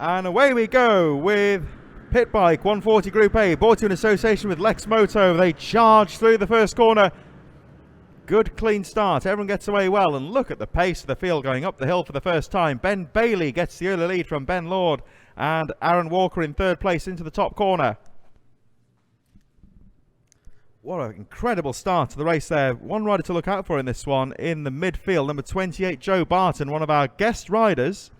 And away we go with Pit Bike 140 Group A, brought to you in association with Lex Moto. They charge through the first corner. Good clean start, everyone gets away well, and look at the pace of the field going up the hill for the first time. Ben Bailey gets the early lead from Ben Lord, and Aaron Walker in third place into the top corner. What an incredible start to the race there. One rider to look out for in this one in the midfield, number 28, Joe Barton, one of our guest riders,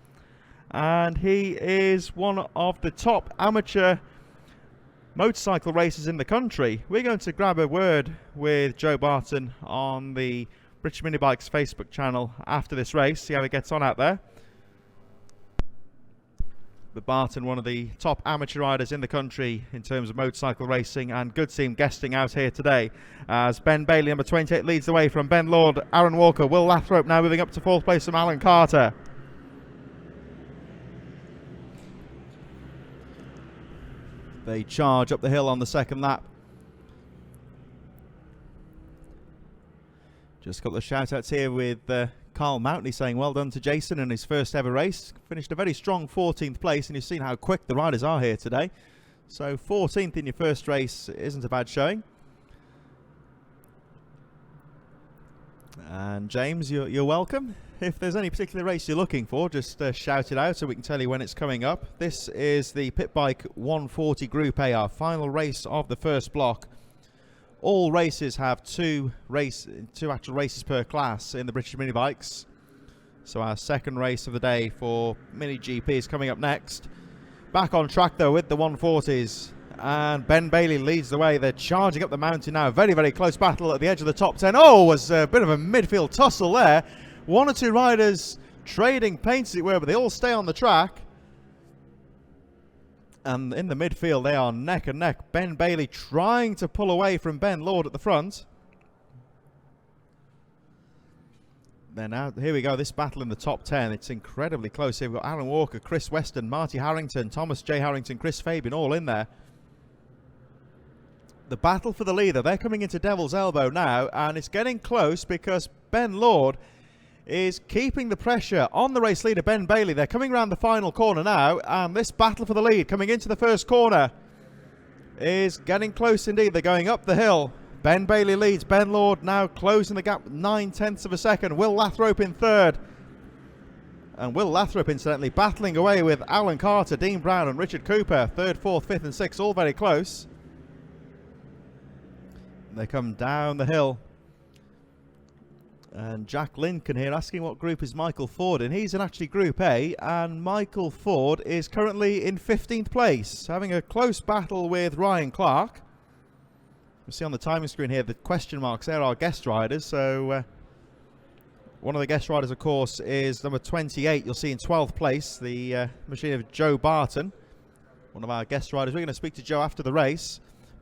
and he is one of the top amateur motorcycle racers in the country. We're going to grab a word with Joe Barton on the British Mini Bikes Facebook channel after this race, see how he gets on out there. But Barton, one of the top amateur riders in the country in terms of motorcycle racing, and good to see him guesting out here today as Ben Bailey, number 28, leads the way from Ben Lord, Aaron Walker, Will Lathrop now moving up to fourth place from Alan Carter. They charge up the hill on the second lap. Just got the shout outs here with Carl Mountney saying well done to Jason in his first ever race. Finished a very strong 14th place, and you've seen how quick the riders are here today. So 14th in your first race isn't a bad showing. And James, you're welcome. If there's any particular race you're looking for, just shout it out so we can tell you when it's coming up. This is the Pit Bike 140 Group A, our final race of the first block. All races have two actual races per class in the British Mini Bikes. So our second race of the day for Mini GP is coming up next. Back on track though with the 140s. And Ben Bailey leads the way. They're charging up the mountain now. Very, very close battle at the edge of the top 10. Oh, was a bit of a midfield tussle there. One or two riders trading paints, as it were, but they all stay on the track. And in the midfield, they are neck and neck. Ben Bailey trying to pull away from Ben Lord at the front. Then now, here we go, this battle in the top 10. It's incredibly close here. We've got Alan Walker, Chris Weston, Marty Harrington, Thomas J. Harrington, Chris Fabian, all in there. The battle for the leader, they're coming into Devil's Elbow now, and it's getting close because Ben Lord is keeping the pressure on the race leader, Ben Bailey. They're coming around the final corner now, and this battle for the lead coming into the first corner is getting close indeed. They're going up the hill. Ben Bailey leads. Ben Lord now closing the gap 9/10 of a second. Will Lathrop in third. And Will Lathrop, incidentally, battling away with Alan Carter, Dean Brown and Richard Cooper. Third, fourth, fifth and sixth, all very close. They come down the hill. And Jack Lincoln here asking what group is Michael Ford in. He's in actually Group A, and Michael Ford is currently in 15th place, having a close battle with Ryan Clark. You see on the timing screen here the question marks there are guest riders. So one of the guest riders, of course, is number 28. You'll see in 12th place the machine of Joe Barton, one of our guest riders. We're going to speak to Joe after the race.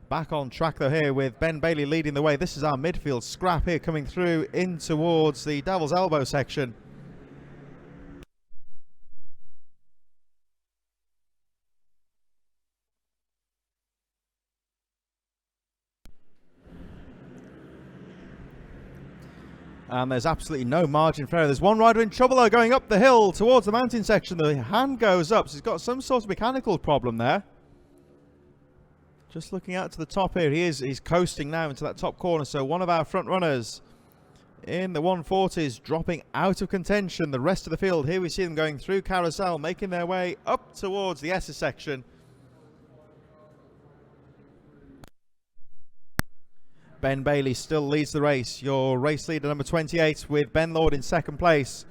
Back on track though here with Ben Bailey leading the way. This is our midfield scrap here coming through in towards the Devil's Elbow section. And there's absolutely no margin for error. There's one rider in trouble though going up the hill towards the mountain section. The hand goes up, so he's got some sort of mechanical problem there. Just looking out to the top here, he's coasting now into that top corner. So one of our front runners in the 140s dropping out of contention. The rest of the field, here we see them going through Carousel, making their way up towards the Esses section. Ben Bailey still leads the race. Your race leader, number 28, with Ben Lord in second place.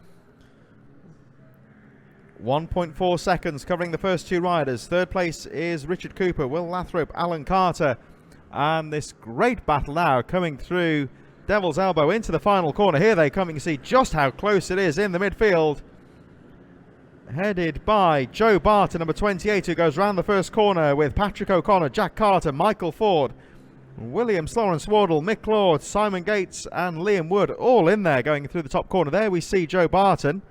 1.4 seconds covering the first two riders. Third place is Richard Cooper, Will Lathrop, Alan Carter. And this great battle now coming through Devil's Elbow into the final corner. Here they come. You can see just how close it is in the midfield. Headed by Joe Barton, number 28, who goes round the first corner with Patrick O'Connor, Jack Carter, Michael Ford, William Lawrence Wardle, Mick Lord, Simon Gates and Liam Wood, all in there going through the top corner. There we see Joe Barton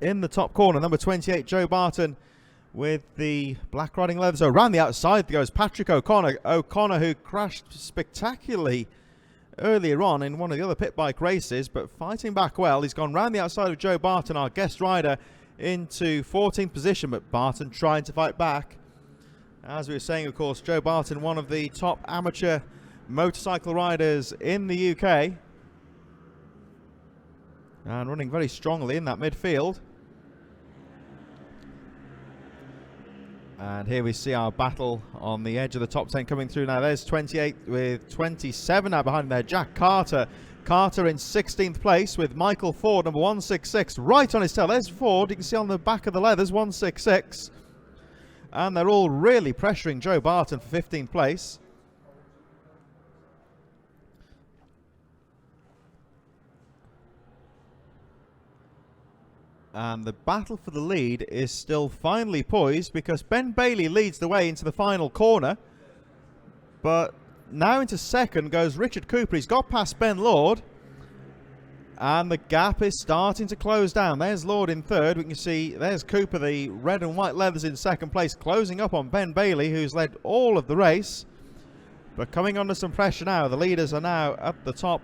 in the top corner, number 28, Joe Barton with the black riding leather. So around the outside goes Patrick O'Connor. O'Connor, who crashed spectacularly earlier on in one of the other pit bike races, but fighting back well. He's gone round the outside of Joe Barton, our guest rider, into 14th position, but Barton trying to fight back. As we were saying, of course, Joe Barton, one of the top amateur motorcycle riders in the UK, and running very strongly in that midfield. And here we see our battle on the edge of the top 10 coming through now. There's 28 with 27 now behind there. Jack Carter. Carter in 16th place with Michael Ford, number 166, right on his tail. There's Ford. You can see on the back of the leathers, 166. And they're all really pressuring Joe Barton for 15th place. And the battle for the lead is still finely poised because Ben Bailey leads the way into the final corner. But now into second goes Richard Cooper. He's got past Ben Lord. And the gap is starting to close down. There's Lord in third. We can see there's Cooper, the red and white leathers, in second place, closing up on Ben Bailey, who's led all of the race. But coming under some pressure now. The leaders are now at the top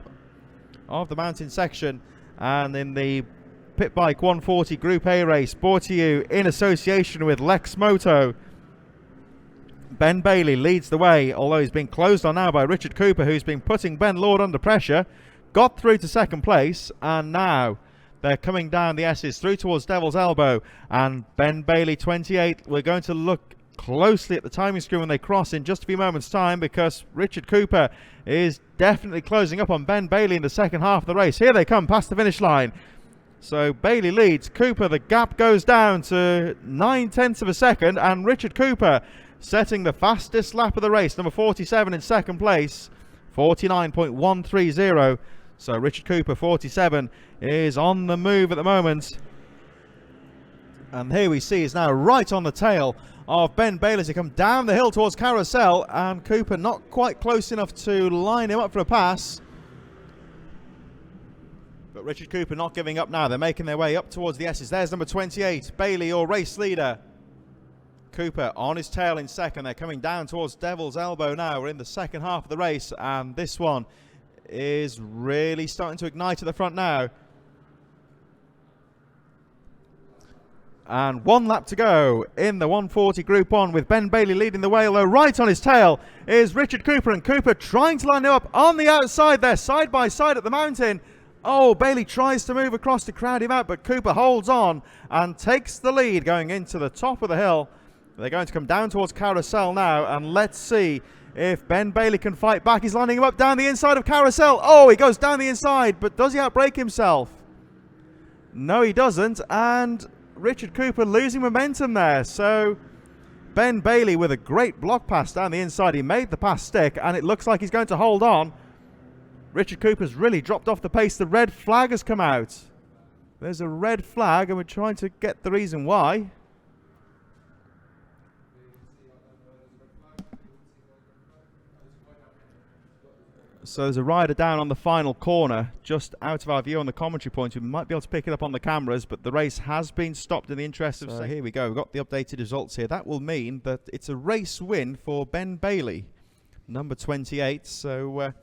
of the mountain section. And in the Pit Bike 140 Group A race, brought to you in association with Lex Moto, Ben Bailey leads the way, although he's been closed on now by Richard Cooper, who's been putting Ben Lord under pressure. Got through to second place, and now they're coming down the S's through towards Devil's Elbow. And Ben Bailey 28, we're going to look closely at the timing screen when they cross in just a few moments time, because Richard Cooper is definitely closing up on Ben Bailey in the second half of the race. Here they come past the finish line. So Bailey leads. Cooper, the gap goes down to 9/10 of a second, and Richard Cooper setting the fastest lap of the race, number 47 in second place, 49.130. So Richard Cooper, 47, is on the move at the moment. And here we see he's now right on the tail of Ben Bailey as he comes down the hill towards Carousel, and Cooper not quite close enough to line him up for a pass. But Richard Cooper not giving up now. They're making their way up towards the S's. There's number 28, Bailey, your race leader. Cooper on his tail in second. They're coming down towards Devil's Elbow now. We're in the second half of the race, and this one is really starting to ignite at the front now. And one lap to go in the 140 Group 1 with Ben Bailey leading the way, although right on his tail is Richard Cooper, and Cooper trying to line him up on the outside there, side by side at the mountain. Oh, Bailey tries to move across to crowd him out, but Cooper holds on and takes the lead going into the top of the hill. They're going to come down towards Carousel now, and let's see if Ben Bailey can fight back. He's lining him up down the inside of Carousel. Oh, he goes down the inside, but does he outbrake himself? No, he doesn't, and Richard Cooper losing momentum there. So Ben Bailey with a great block pass down the inside. He made the pass stick, and it looks like he's going to hold on. Richard Cooper's really dropped off the pace. The red flag has come out. There's a red flag, and we're trying to get the reason why. So there's a rider down on the final corner, just out of our view on the commentary point. We might be able to pick it up on the cameras, but the race has been stopped in the interest of... So here we go. We've got the updated results here. That will mean that it's a race win for Ben Bailey, number 28. So...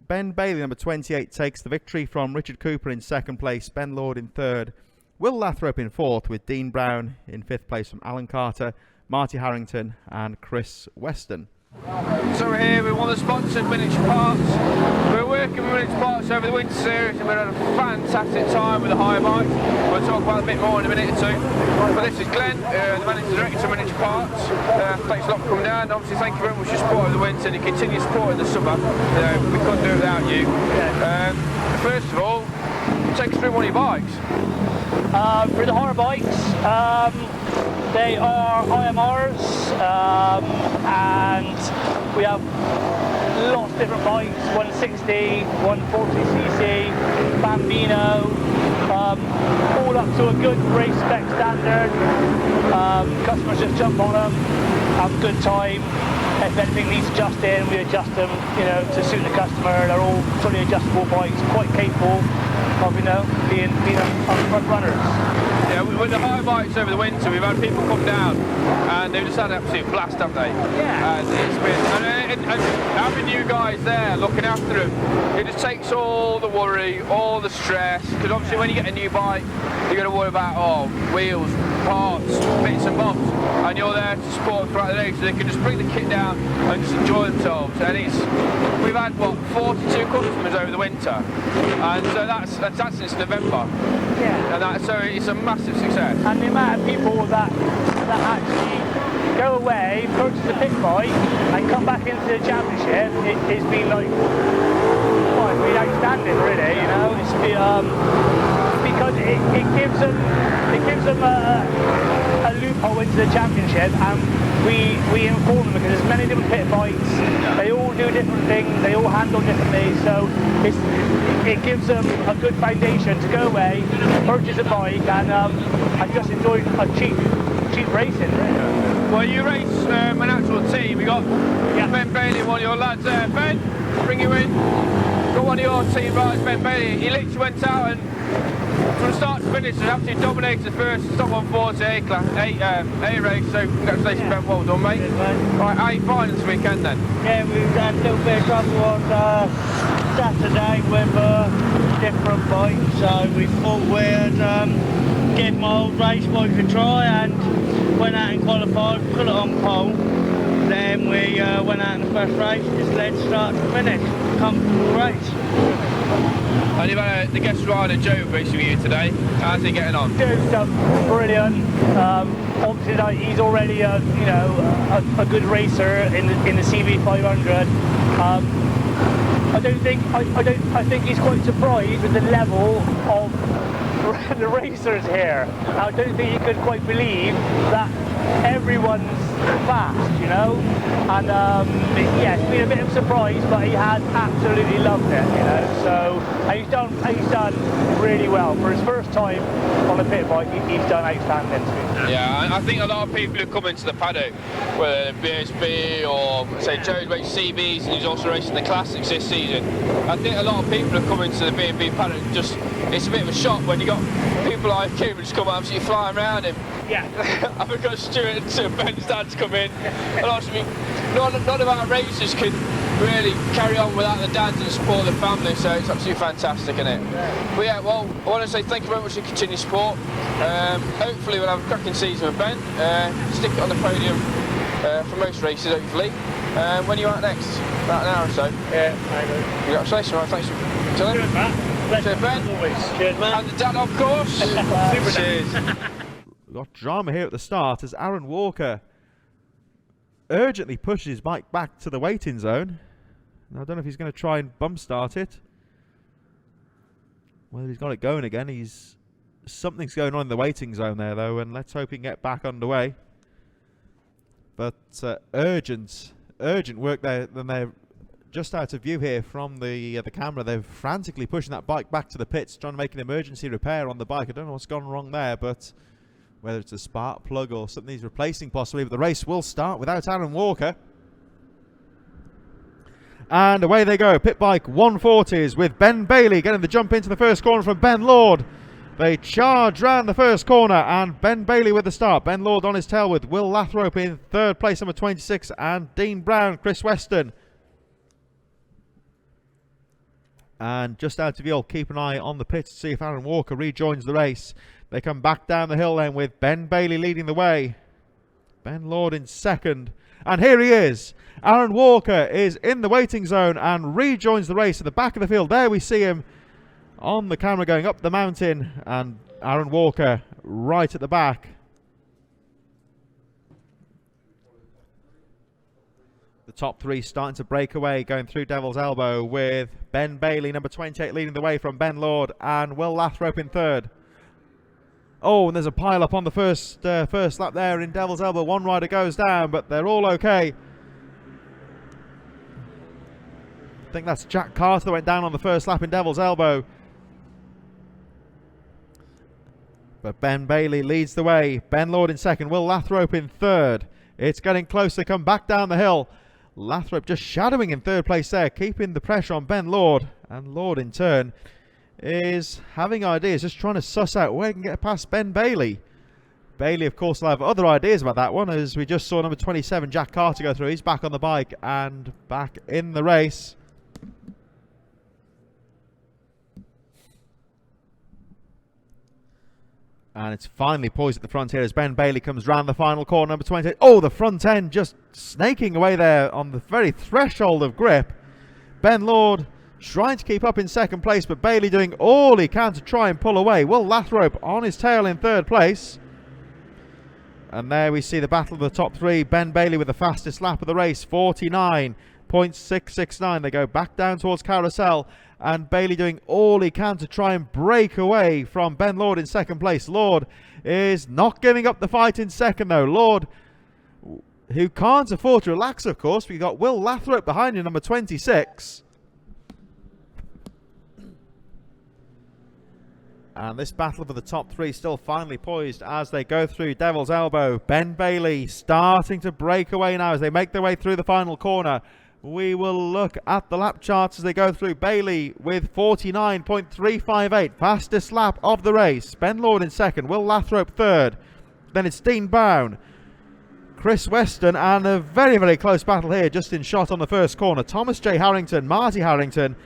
Ben Bailey, number 28, takes the victory from Richard Cooper in second place, Ben Lord in third, Will Lathrop in fourth, with Dean Brown in fifth place from Alan Carter, Marty Harrington and Chris Weston. So we're here with one of the sponsored miniature parts. We're working with miniature parts over the winter series, and we've had a fantastic time with the hire bike. We'll talk about it a bit more in a minute or two. But this is Glenn, the managing director of miniature parts. Thanks a lot for coming down. Obviously, thank you very much for your support over the winter, and your continued support in the summer. We couldn't do it without you. First of all, take us through one of your bikes. For the hire bikes, they are IMRs, and we have lots of different bikes, 160, 140cc, Bambino, all up to a good race spec standard. Customers just jump on them, have a good time. If anything needs adjusting, we adjust them, to suit the customer. They're all fully adjustable bikes, quite capable of, being front runners. Yeah, with the high bikes over the winter, we've had people come down and they've just had an absolute blast, haven't they? Yeah. And it's been, and having you guys there looking after them, it just takes all the worry, all the stress. Because obviously, when you get a new bike, you're going to worry about wheels, parts, bits and bobs, and you're there to support throughout the day, so they can just bring the kit down and just enjoy themselves. And we've had what 42 customers over the winter, and so that's since November. Yeah. And so it's a massive success. And the amount of people that actually go away, purchase a pit bike, and come back into the championship, it's been like, well, it's been outstanding, really. You know, it's been, because it gives them a loophole into the championship, and we inform them, because there's many different pit bikes. They all do different things. They all handle differently. So it gives them a good foundation to go away, purchase a bike, and just enjoy a cheap racing. Really. Well, you race an actual team. We got Ben Bailey, one of your lads there. Ben, bring you in. Got one of your team riders, Ben Bailey. He literally went out and from start to finish, has absolutely dominated the first top 140 A race. So congratulations, Ben. Well done, mate. Right, how are you finding this weekend then? Yeah, we've had a little bit of trouble on Saturday with different bikes, so we thought we'd give my old race bike a try, and went out and qualified, put it on pole. Then we went out in the first race, just led start to finish, comfortable race. And you've had the guest rider Joe racing with you today. How's he getting on? Joe's brilliant. Obviously, he's already a good racer in the CV 500. I think he's quite surprised with the level of the racers here. I don't think he could quite believe that everyone's fast, you know. And yeah, it's been a bit of a surprise, but he has absolutely loved it, you know. So and he's done really well for his first time on a pit bike. He's done outstanding. Yeah, I think a lot of people who come into the paddock, whether BSB or say Joe's raced CBs and he's also racing the classics this season, I think a lot of people have come into the BMB paddock it's a bit of a shock when you got people like him just come absolutely flying around him. Yeah. I've got Stuart and Ben's dad to come in. And obviously, none of our racers can really carry on without the dads and support the family, so it's absolutely fantastic, isn't it? But yeah, well, I want to say thank you very much for your continued support. Hopefully we'll have a cracking season with Ben. Stick it on the podium for most races, hopefully. When are you out next? About an hour or so? Yeah, I know. Congratulations, right, thanks for telling. Cheers, Matt. Cheers, Ben. Always. Cheers, man. And the dad, of course. Super Cheers. We've got drama here at the start as Aaron Walker urgently pushes his bike back to the waiting zone. Now, I don't know if he's going to try and bump start it. Whether he's got it going again, something's going on in the waiting zone there, though, and let's hope he can get back underway. But urgent work there. Then they're just out of view here from the camera. They're frantically pushing that bike back to the pits, trying to make an emergency repair on the bike. I don't know what's gone wrong there, but whether it's a spark plug or something he's replacing possibly, but the race will start without Aaron Walker. And away they go. Pit bike 140s with Ben Bailey getting the jump into the first corner from Ben Lord. They charge round the first corner, and Ben Bailey with the start. Ben Lord on his tail with Will Lathrope in third place, number 26, and Dean Brown, Chris Weston. And just out of view, I'll keep an eye on the pits to see if Aaron Walker rejoins the race. They come back down the hill then with Ben Bailey leading the way. Ben Lord in second. And here he is. Aaron Walker is in the waiting zone and rejoins the race at the back of the field. There we see him on the camera going up the mountain, and Aaron Walker right at the back. The top three starting to break away, going through Devil's Elbow with Ben Bailey, number 28, leading the way from Ben Lord, and Will Lathrope in third. Oh, and there's a pile up on the first lap there in Devil's Elbow. One rider goes down, but they're all okay. I think that's Jack Carter that went down on the first lap in Devil's Elbow. But Ben Bailey leads the way. Ben Lord in second. Will Lathrope in third. It's getting close. They come back down the hill. Lathrope just shadowing in third place there, keeping the pressure on Ben Lord. And Lord in turn is having ideas, just trying to suss out where he can get past Ben Bailey. Bailey, of course, will have other ideas about that one, as we just saw number 27, Jack Carter, go through. He's back on the bike and back in the race. And it's finally poised at the front here as Ben Bailey comes round the final corner, number 28. Oh, the front end just snaking away there on the very threshold of grip. Ben Lord trying to keep up in second place, but Bailey doing all he can to try and pull away. Will Lathrop on his tail in third place. And there we see the battle of the top three. Ben Bailey with the fastest lap of the race, 49.669. They go back down towards Carousel, and Bailey doing all he can to try and break away from Ben Lord in second place. Lord is not giving up the fight in second though. Lord, who can't afford to relax, of course. We've got Will Lathrop behind him, number 26. And this battle for the top three still finally poised as they go through Devil's Elbow. Ben Bailey starting to break away now as they make their way through the final corner. We will look at the lap charts as they go through. Bailey with 49.358, fastest lap of the race. Ben Lord in second, Will Lathrop third. Then it's Dean Brown, Chris Weston, and a very, very close battle here, just in shot on the first corner. Thomas J. Harrington, Marty Harrington,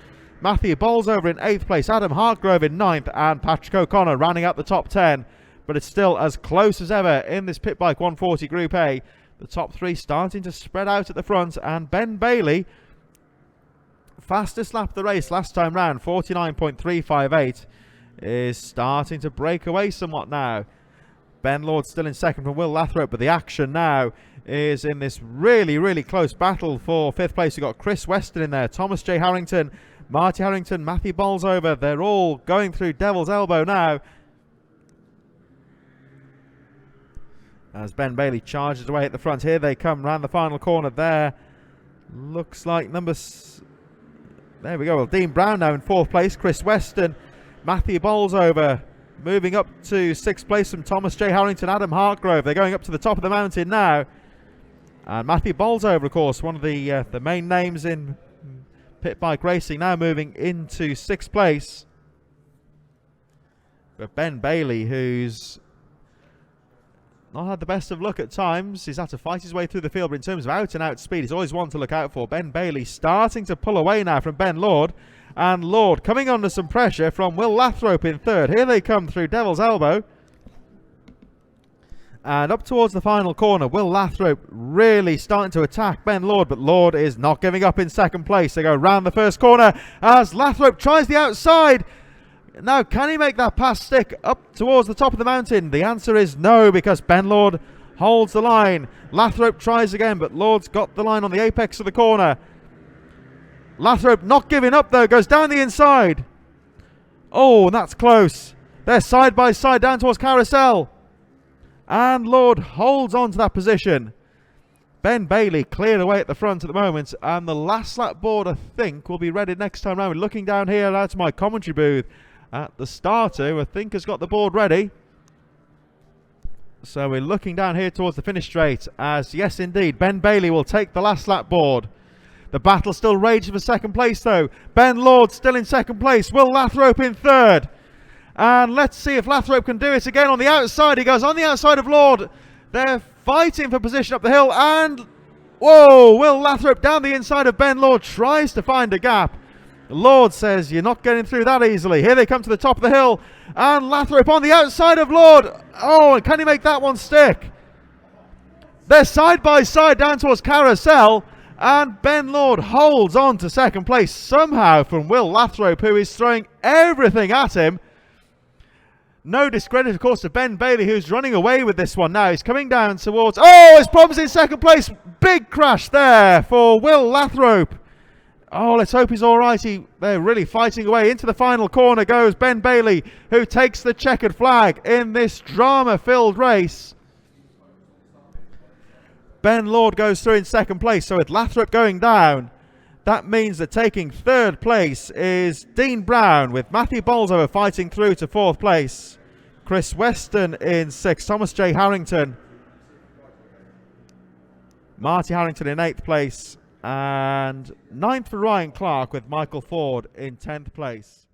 Matthew Bolsover in 8th place, Adam Hartgrove in 9th, and Patrick O'Connor rounding out the top 10. But it's still as close as ever in this Pit Bike 140 Group A. The top three starting to spread out at the front, and Ben Bailey, fastest lap of the race last time round, 49.358, is starting to break away somewhat now. Ben Lord still in second from Will Lathrop, but the action now is in this really, really close battle for 5th place. We've got Chris Weston in there, Thomas J. Harrington, Marty Harrington, Matthew Bolsover. They're all going through Devil's Elbow now, as Ben Bailey charges away at the front. Here they come round the final corner there. Looks like there we go. Well, Dean Brown now in 4th place. Chris Weston, Matthew Bolsover moving up to 6th place from Thomas J. Harrington, Adam Hartgrove. They're going up to the top of the mountain now. And Matthew Bolsover, of course, one of the main names in pit bike racing, now moving into 6th place. But Ben Bailey, who's not had the best of luck at times, he's had to fight his way through the field, but in terms of out and out speed, he's always one to look out for. Ben Bailey starting to pull away now from Ben Lord, and Lord coming under some pressure from Will Lathrop in third. Here they come through Devil's Elbow, and up towards the final corner. Will Lathrop really starting to attack Ben Lord, but Lord is not giving up in second place. They go round the first corner as Lathrop tries the outside. Now, can he make that pass stick up towards the top of the mountain? The answer is no, because Ben Lord holds the line. Lathrop tries again, but Lord's got the line on the apex of the corner. Lathrop not giving up though, goes down the inside. Oh, that's close. They're side by side down towards Carousel, and Lord holds on to that position. Ben Bailey cleared away at the front at the moment, and the last lap board, I think, will be ready next time round. We're looking down here out to my commentary booth at the starter, who I think has got the board ready. So we're looking down here towards the finish straight, as yes indeed, Ben Bailey will take the last lap board. The battle still raging for second place though. Ben Lord still in second place, Will Lathrop in third. And let's see if Lathrop can do it again on the outside. He goes on the outside of Lord. They're fighting for position up the hill, and whoa, Will Lathrop down the inside of Ben Lord, tries to find a gap. Lord says, you're not getting through that easily. Here they come to the top of the hill, and Lathrop on the outside of Lord. Oh, and can he make that one stick? They're side by side down towards Carousel, and Ben Lord holds on to second place somehow from Will Lathrop, who is throwing everything at him. No discredit, of course, to Ben Bailey, who's running away with this one now. He's coming down towards... Oh, his problems in second place. Big crash there for Will Lathrop. Oh, let's hope he's all right. They're really fighting away. Into the final corner goes Ben Bailey, who takes the checkered flag in this drama-filled race. Ben Lord goes through in second place, so with Lathrop going down, that means that taking third place is Dean Brown, with Matthew Bolsover fighting through to 4th place. Chris Weston in 6th, Thomas J. Harrington, Marty Harrington in 8th place, and 9th for Ryan Clark, with Michael Ford in 10th place.